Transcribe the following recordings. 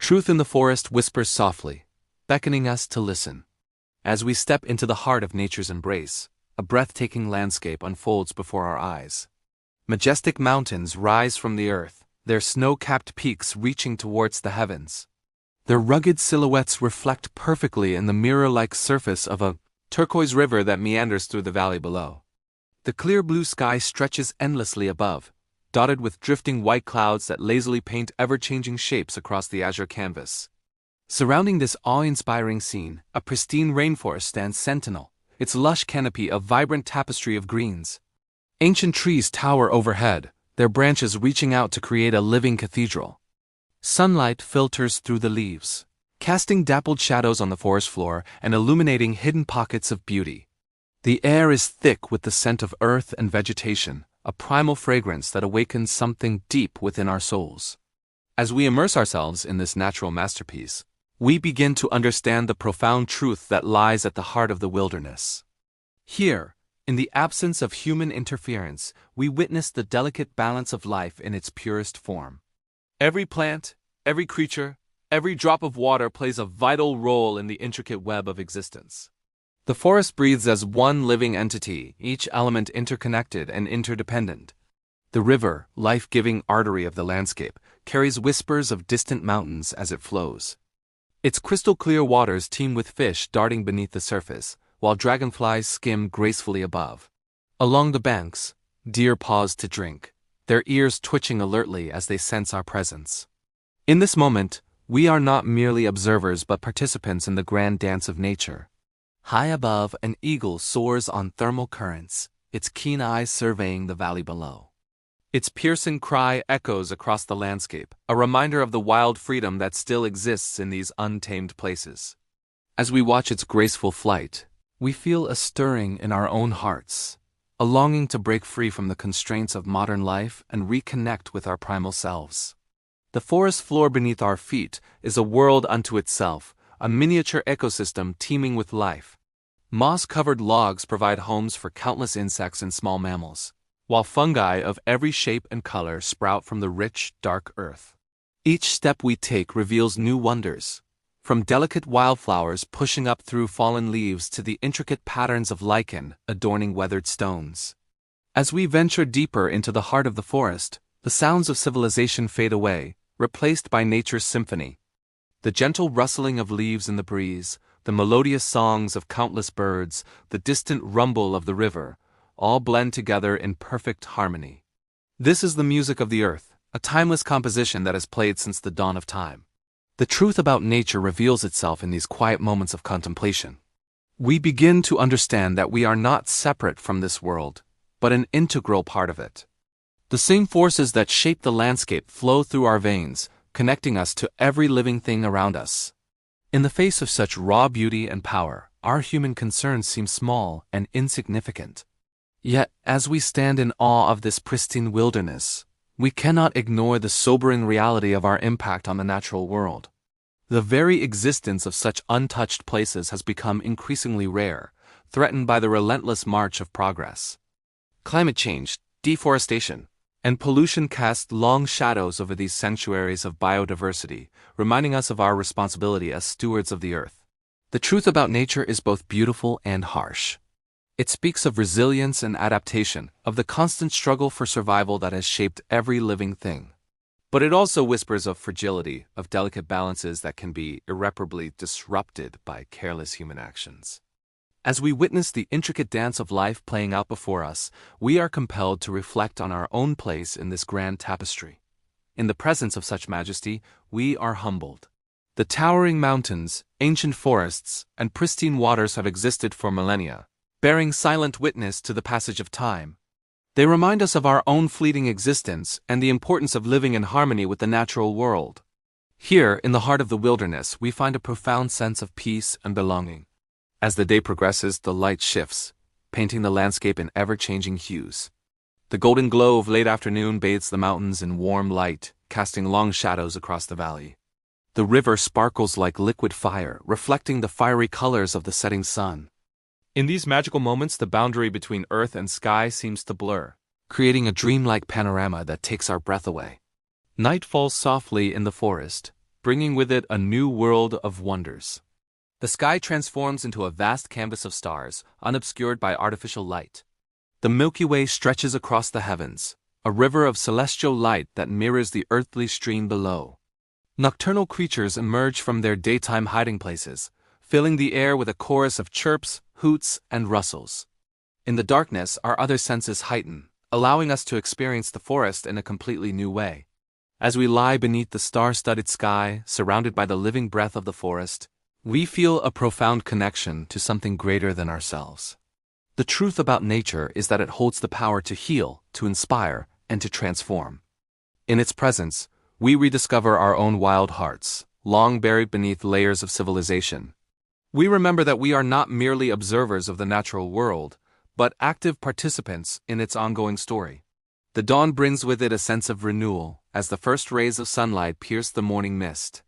Truth in the forest whispers softly, beckoning us to listen. As we step into the heart of nature's embrace, a breathtaking landscape unfolds before our eyes. Majestic mountains rise from the earth, their snow-capped peaks reaching towards the heavens. Their rugged silhouettes reflect perfectly in the mirror-like surface of a turquoise river that meanders through the valley below. The clear blue sky stretches endlessly above, dotted with drifting white clouds that lazily paint ever-changing shapes across the azure canvas. Surrounding this awe-inspiring scene, a pristine rainforest stands sentinel, its lush canopy a vibrant tapestry of greens. Ancient trees tower overhead, their branches reaching out to create a living cathedral. Sunlight filters through the leaves, casting dappled shadows on the forest floor and illuminating hidden pockets of beauty. The air is thick with the scent of earth and vegetation, a primal fragrance that awakens something deep within our souls. As we immerse ourselves in this natural masterpiece, we begin to understand the profound truth that lies at the heart of the wilderness. Here, in the absence of human interference, we witness the delicate balance of life in its purest form. Every plant, every creature, every drop of water plays a vital role in the intricate web of existence. The forest breathes as one living entity, each element interconnected and interdependent. The river, life-giving artery of the landscape, carries whispers of distant mountains as it flows. Its crystal-clear waters teem with fish darting beneath the surface, while dragonflies skim gracefully above. Along the banks, deer pause to drink, their ears twitching alertly as they sense our presence. In this moment, we are not merely observers but participants in the grand dance of nature. High above, an eagle soars on thermal currents, its keen eyes surveying the valley below. Its piercing cry echoes across the landscape, a reminder of the wild freedom that still exists in these untamed places. As we watch its graceful flight, we feel a stirring in our own hearts, a longing to break free from the constraints of modern life and reconnect with our primal selves. The forest floor beneath our feet is a world unto itself, a miniature ecosystem teeming with life. Moss-covered logs provide homes for countless insects and small mammals, while fungi of every shape and color sprout from the rich, dark earth. Each step we take reveals new wonders, from delicate wildflowers pushing up through fallen leaves to the intricate patterns of lichen adorning weathered stones. As we venture deeper into the heart of the forest, the sounds of civilization fade away, replaced by nature's symphony. The gentle rustling of leaves in the breeze, the melodious songs of countless birds, the distant rumble of the river, all blend together in perfect harmony. This is the music of the earth, a timeless composition that has played since the dawn of time. The truth about nature reveals itself in these quiet moments of contemplation. We begin to understand that we are not separate from this world, but an integral part of it. The same forces that shape the landscape flow through our veins, connecting us to every living thing around us. In the face of such raw beauty and power, our human concerns seem small and insignificant. Yet, as we stand in awe of this pristine wilderness, we cannot ignore the sobering reality of our impact on the natural world. The very existence of such untouched places has become increasingly rare, threatened by the relentless march of progress. Climate change, deforestation, and pollution cast long shadows over these sanctuaries of biodiversity, reminding us of our responsibility as stewards of the earth. The truth about nature is both beautiful and harsh. It speaks of resilience and adaptation, of the constant struggle for survival that has shaped every living thing. But it also whispers of fragility, of delicate balances that can be irreparably disrupted by careless human actions. As we witness the intricate dance of life playing out before us, we are compelled to reflect on our own place in this grand tapestry. In the presence of such majesty, we are humbled. The towering mountains, ancient forests, and pristine waters have existed for millennia, bearing silent witness to the passage of time. They remind us of our own fleeting existence and the importance of living in harmony with the natural world. Here, in the heart of the wilderness, we find a profound sense of peace and belonging. As the day progresses, the light shifts, painting the landscape in ever-changing hues. The golden glow of late afternoon bathes the mountains in warm light, casting long shadows across the valley. The river sparkles like liquid fire, reflecting the fiery colors of the setting sun. In these magical moments, the boundary between earth and sky seems to blur, creating a dreamlike panorama that takes our breath away. Night falls softly in the forest, bringing with it a new world of wonders. The sky transforms into a vast canvas of stars, unobscured by artificial light. The Milky Way stretches across the heavens, a river of celestial light that mirrors the earthly stream below. Nocturnal creatures emerge from their daytime hiding places, filling the air with a chorus of chirps, hoots, and rustles. In the darkness, our other senses heighten, allowing us to experience the forest in a completely new way. As we lie beneath the star-studded sky, surrounded by the living breath of the forest, we feel a profound connection to something greater than ourselves. The truth about nature is that it holds the power to heal, to inspire, and to transform. In its presence, we rediscover our own wild hearts, long buried beneath layers of civilization. We remember that we are not merely observers of the natural world, but active participants in its ongoing story. The dawn brings with it a sense of renewal, as the first rays of sunlight pierce the morning mist.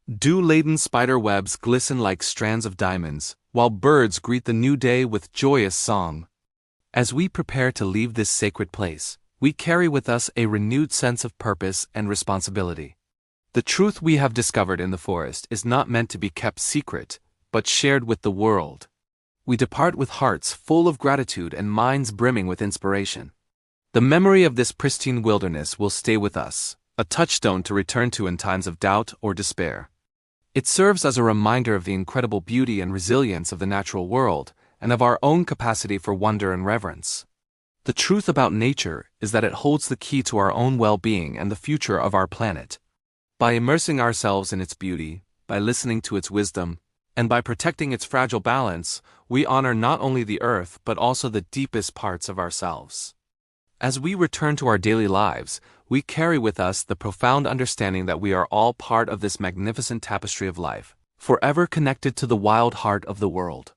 Dew-laden spider webs glisten like strands of diamonds, while birds greet the new day with joyous song. As we prepare to leave this sacred place, we carry with us a renewed sense of purpose and responsibility. The truth we have discovered in the forest is not meant to be kept secret, but shared with the world. We depart with hearts full of gratitude and minds brimming with inspiration. The memory of this pristine wilderness will stay with us, a touchstone to return to in times of doubt or despair. It serves as a reminder of the incredible beauty and resilience of the natural world, and of our own capacity for wonder and reverence. The truth about nature is that it holds the key to our own well-being and the future of our planet. By immersing ourselves in its beauty, by listening to its wisdom, and by protecting its fragile balance, we honor not only the earth but also the deepest parts of ourselves. As we return to our daily lives, we carry with us the profound understanding that we are all part of this magnificent tapestry of life, forever connected to the wild heart of the world.